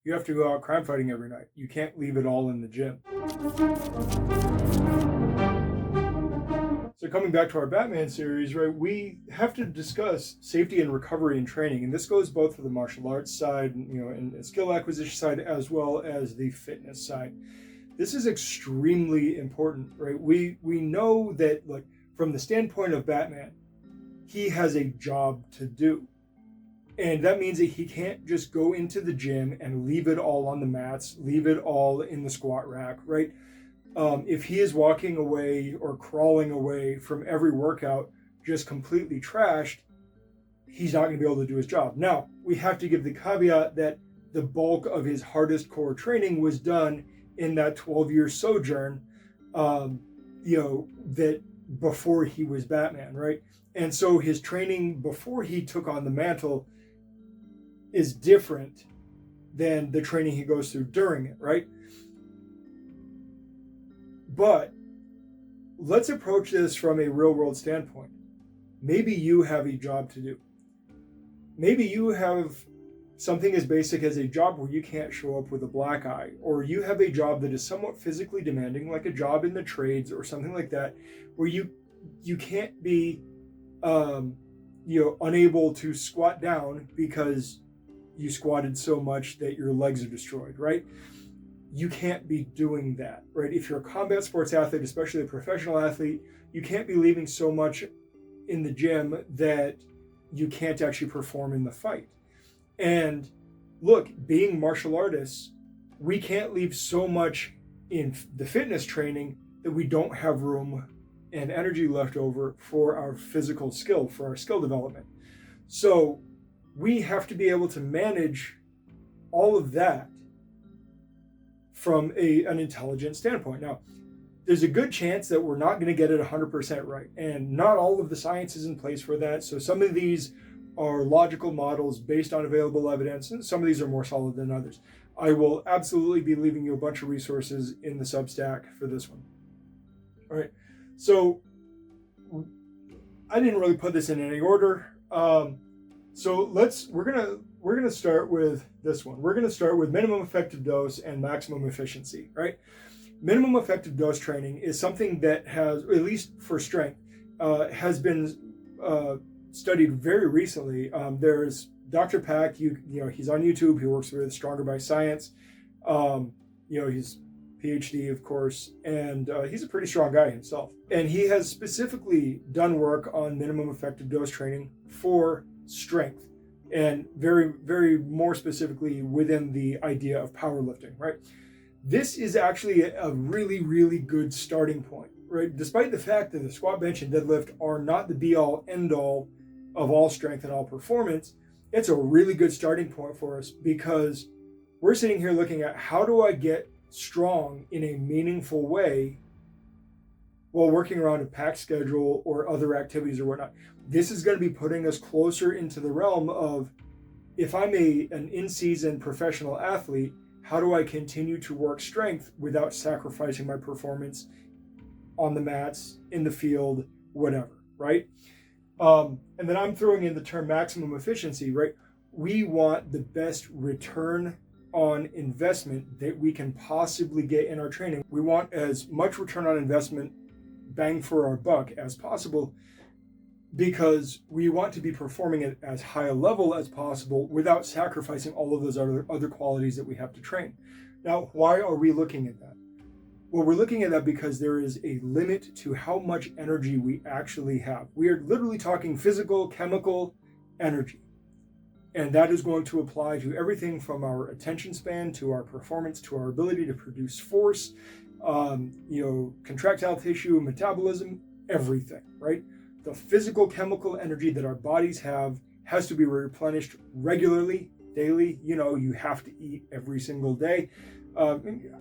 You have to go out crime fighting every night. You can't leave it all in the gym. So coming back to our Batman series, right, we have to discuss safety and recovery and training. And this goes both for the martial arts side, and skill acquisition side, as well as the fitness side. This is extremely important, right? We know that, like, from the standpoint of Batman, he has a job to do. And that means that he can't just go into the gym and leave it all on the mats, leave it all in the squat rack, right? If he is walking away or crawling away from every workout just completely trashed, he's not going to be able to do his job. Now, we have to give the caveat that the bulk of his hardest core training was done in that 12-year sojourn, that before he was Batman, right? And so his training before he took on the mantle is different than the training he goes through during it, right? But let's approach this from a real world standpoint. Maybe you have a job to do. Maybe you have something as basic as a job where you can't show up with a black eye, or you have a job that is somewhat physically demanding, like a job in the trades or something like that, where you can't be unable to squat down because you squatted so much that your legs are destroyed, right? You can't be doing that, right? If you're a combat sports athlete, especially a professional athlete, you can't be leaving so much in the gym that you can't actually perform in the fight. And look, being martial artists, we can't leave so much in the fitness training that we don't have room and energy left over for our physical skill, for our skill development. So we have to be able to manage all of that from an intelligent standpoint. Now, there's a good chance that we're not going to get it 100% right, and not all of the science is in place for that. So some of these are logical models based on available evidence, and some of these are more solid than others. I will absolutely be leaving you a bunch of resources in the Substack for this one. All right, so I didn't really put this in any order. So we're gonna start with this one. We're gonna start with minimum effective dose and maximum efficiency, right? Minimum effective dose training is something that has, at least for strength, has been studied very recently. There's Dr. Pack. He's on YouTube. He works with Stronger by Science. He's PhD, of course, and he's a pretty strong guy himself. And he has specifically done work on minimum effective dose training for strength, and very, very more specifically within the idea of powerlifting, right? This is actually a really, really good starting point, right? Despite the fact that the squat, bench, and deadlift are not the be-all, end-all of all strength and all performance, it's a really good starting point for us, because we're sitting here looking at how do I get strong in a meaningful way while working around a packed schedule or other activities or whatnot. This is going to be putting us closer into the realm of, if I'm an in-season professional athlete, how do I continue to work strength without sacrificing my performance on the mats, in the field, whatever, right? And then I'm throwing in the term maximum efficiency, right? We want the best return on investment that we can possibly get in our training. We want as much return on investment, bang for our buck, as possible, because we want to be performing at as high a level as possible without sacrificing all of those other qualities that we have to train. Now, why are we looking at that? Well, we're looking at that because there is a limit to how much energy we actually have. We are literally talking physical, chemical energy. And that is going to apply to everything from our attention span, to our performance, to our ability to produce force, contractile tissue, metabolism, everything, right? The physical chemical energy that our bodies have has to be replenished regularly, daily. You have to eat every single day.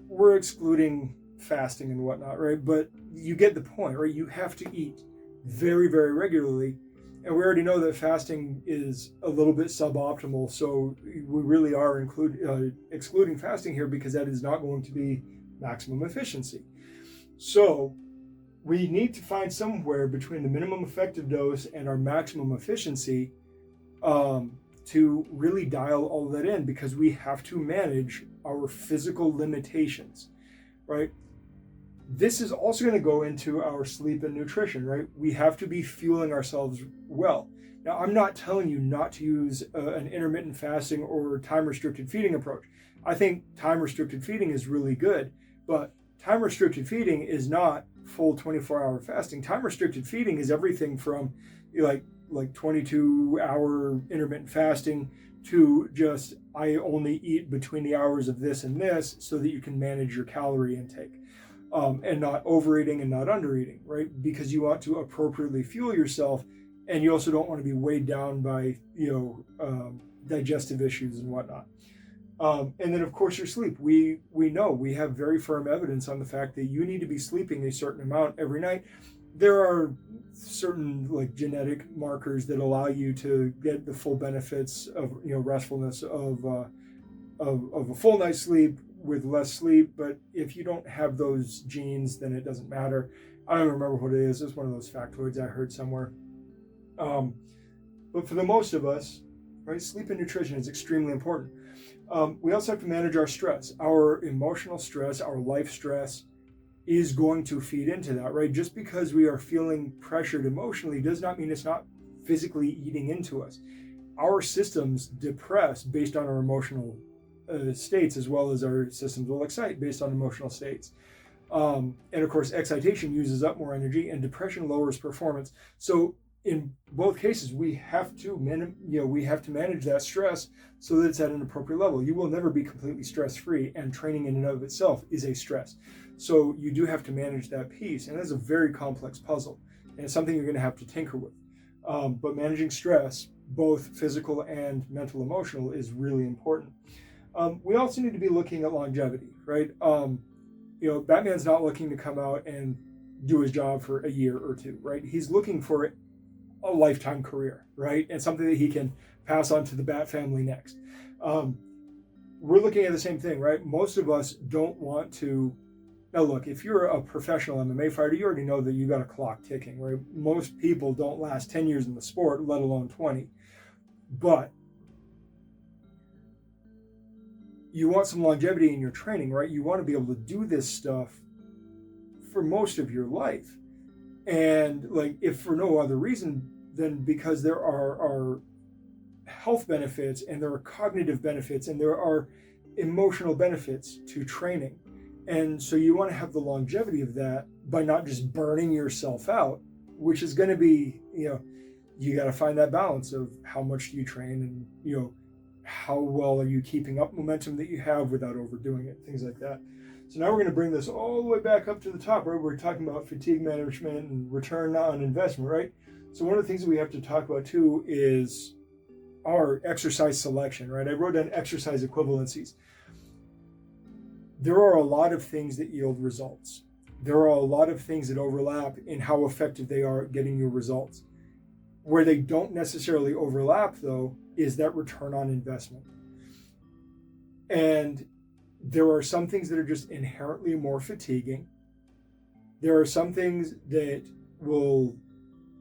We're excluding fasting and whatnot, right? But you get the point, right? You have to eat very, very regularly. And we already know that fasting is a little bit suboptimal. So we really are excluding fasting here, because that is not going to be maximum efficiency. So we need to find somewhere between the minimum effective dose and our maximum efficiency to really dial all of that in, because we have to manage our physical limitations, right? This is also going to go into our sleep and nutrition, right? We have to be fueling ourselves well. Now, I'm not telling you not to use an intermittent fasting or time-restricted feeding approach. I think time-restricted feeding is really good, but time-restricted feeding is not full 24-hour fasting. Time-restricted feeding is everything from like 22-hour intermittent fasting to just, I only eat between the hours of this and this, so that you can manage your calorie intake. And not overeating and not undereating, right? Because you want to appropriately fuel yourself, and you also don't want to be weighed down by, digestive issues and whatnot. And then, of course, your sleep. We know, we have very firm evidence on the fact that you need to be sleeping a certain amount every night. There are certain genetic markers that allow you to get the full benefits of restfulness of a full night's sleep with less sleep, but if you don't have those genes, then it doesn't matter. I don't remember what it is. It's one of those factoids I heard somewhere. But for the most of us, right, sleep and nutrition is extremely important. We also have to manage our stress. Our emotional stress, our life stress is going to feed into that, right? Just because we are feeling pressured emotionally does not mean it's not physically eating into us. Our systems depress based on our emotional states, as well as our systems will excite based on emotional states. And of course, excitation uses up more energy, and depression lowers performance. So in both cases, we have to manage that stress so that it's at an appropriate level. You will never be completely stress-free, and training in and of itself is a stress. So you do have to manage that piece, and that's a very complex puzzle, and it's something you're going to have to tinker with. But managing stress, both physical and mental, emotional, is really important. We also need to be looking at longevity, right? Batman's not looking to come out and do his job for a year or two, right? He's looking for a lifetime career, right? And something that he can pass on to the Bat family next. We're looking at the same thing, right? Most of us don't want to. Now, look, if you're a professional MMA fighter, you already know that you got a clock ticking, right? Most people don't last 10 years in the sport, let alone 20. But you want some longevity in your training, right? You want to be able to do this stuff for most of your life. And if for no other reason than because there are health benefits, and there are cognitive benefits, and there are emotional benefits to training. And so you want to have the longevity of that by not just burning yourself out, which is going to be, you got to find that balance of how much do you train, and, how well are you keeping up momentum that you have without overdoing it, things like that. So now we're going to bring this all the way back up to the top, right? We're talking about fatigue management and return on investment, right? So one of the things that we have to talk about too is our exercise selection, right? I wrote down exercise equivalencies. There are a lot of things that yield results. There are a lot of things that overlap in how effective they are at getting you results. Where they don't necessarily overlap, though, is that return on investment. And there are some things that are just inherently more fatiguing. There are some things that will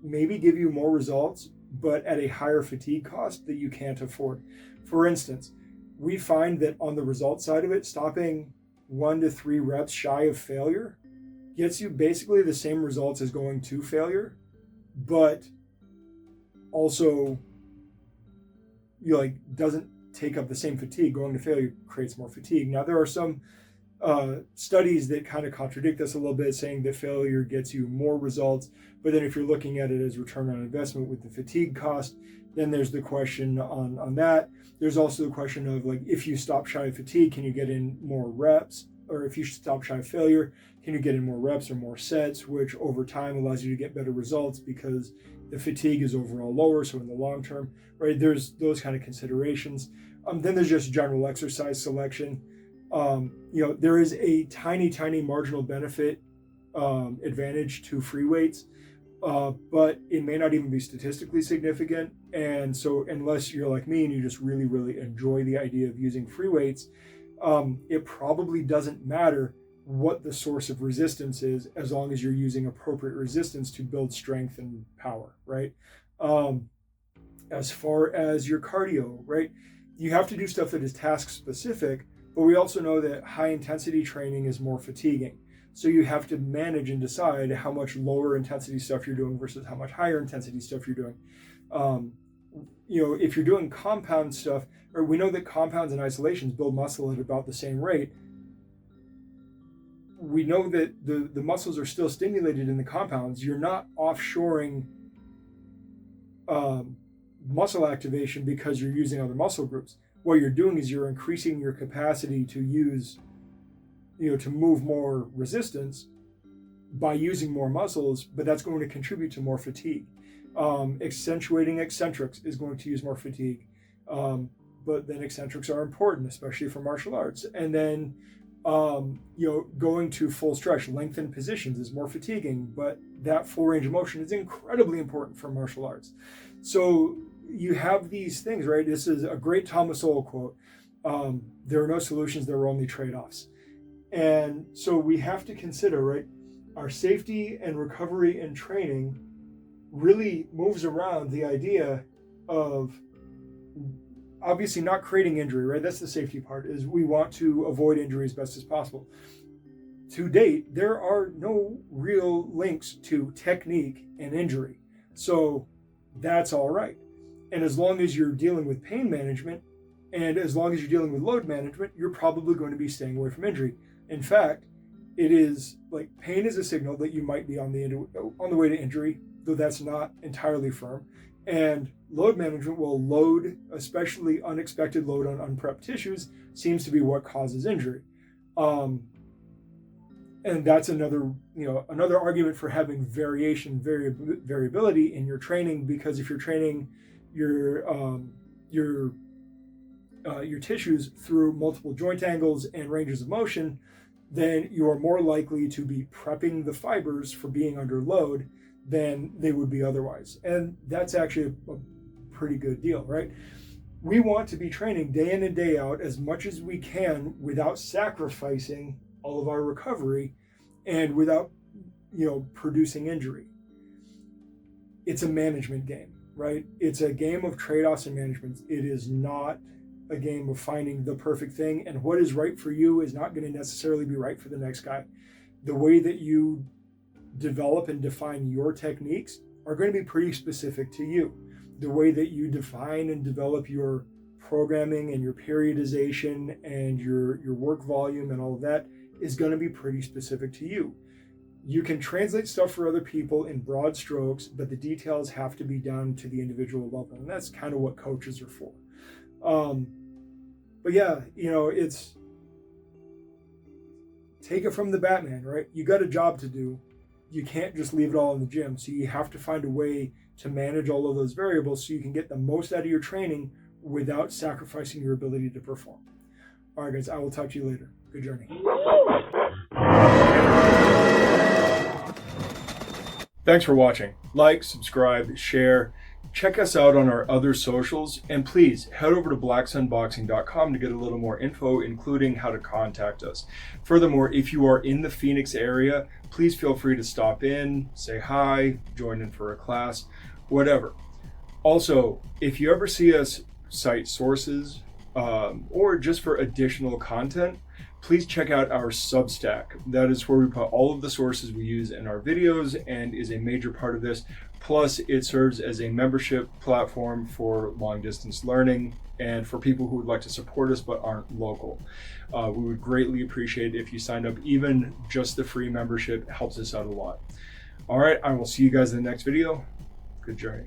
maybe give you more results, but at a higher fatigue cost that you can't afford. For instance, we find that on the result side of it, stopping 1 to 3 reps shy of failure gets you basically the same results as going to failure, but also doesn't take up the same fatigue. Going to failure creates more fatigue. Now, there are some studies that kind of contradict this a little bit, saying that failure gets you more results. But then if you're looking at it as return on investment with the fatigue cost, then there's the question on that. There's also the question of if you stop shy of fatigue, can you get in more reps? Or if you stop shy of failure, can you get in more reps or more sets, which over time allows you to get better results because the fatigue is overall lower. So in the long term, right, there's those kind of considerations. Then there's just general exercise selection. There is a tiny marginal benefit advantage to free weights, but it may not even be statistically significant. And so unless you're like me and you just really, really enjoy the idea of using free weights, it probably doesn't matter what the source of resistance is, as long as you're using appropriate resistance to build strength and power, right? as far as your cardio, right? You have to do stuff that is task specific, but we also know that high intensity training is more fatiguing. So you have to manage and decide how much lower intensity stuff you're doing versus how much higher intensity stuff you're doing. If you're doing compound stuff, or we know that compounds and isolations build muscle at about the same rate. We know that the muscles are still stimulated in the compounds. You're not offshoring muscle activation because you're using other muscle groups. What you're doing is you're increasing your capacity to use, to move more resistance by using more muscles, but that's going to contribute to more fatigue. Accentuating eccentrics is going to use more fatigue, but then eccentrics are important, especially for martial arts. And then going to full stretch, lengthened positions is more fatiguing, but that full range of motion is incredibly important for martial arts. So you have these things, right? This is a great Thomas Sowell quote. There are no solutions, there are only trade-offs. And so we have to consider, right, our safety and recovery and training really moves around the idea of obviously not creating injury, right? That's the safety part, is we want to avoid injury as best as possible. To date, there are no real links to technique and injury. So that's all right. And as long as you're dealing with pain management, and as long as you're dealing with load management, you're probably going to be staying away from injury. In fact, it is like pain is a signal that you might be on the way to injury, though that's not entirely firm. And load management will load, especially unexpected load on unprepped tissues, seems to be what causes injury. And that's another argument for having variability in your training, because if you're training your tissues through multiple joint angles and ranges of motion, then you are more likely to be prepping the fibers for being under load than they would be otherwise. And that's actually a pretty good deal, right? We want to be training day in and day out as much as we can without sacrificing all of our recovery and without, producing injury. It's a management game, right? It's a game of trade-offs and management. It is not a game of finding the perfect thing, and what is right for you is not going to necessarily be right for the next guy. The way that you develop and define your techniques are going to be pretty specific to you. The way that you define and develop your programming and your periodization and your work volume and all of that is going to be pretty specific to you. You can translate stuff for other people in broad strokes, but the details have to be down to the individual level, and that's kind of what coaches are for. But yeah, it's take it from the Batman, right? You got a job to do. You can't just leave it all in the gym. So you have to find a way to manage all of those variables so you can get the most out of your training without sacrificing your ability to perform. All right, guys, I will talk to you later. Good journey. Thanks for watching. Like, subscribe, share. Check us out on our other socials, and please head over to blacksunboxing.com to get a little more info, including how to contact us. Furthermore, if you are in the Phoenix area, please feel free to stop in, say hi, join in for a class, whatever. Also, if you ever see us cite sources or just for additional content, please check out our Substack. That is where we put all of the sources we use in our videos and is a major part of this. Plus, it serves as a membership platform for long distance learning and for people who would like to support us but aren't local. We would greatly appreciate it if you signed up. Even just the free membership helps us out a lot. All right, I will see you guys in the next video. Good journey.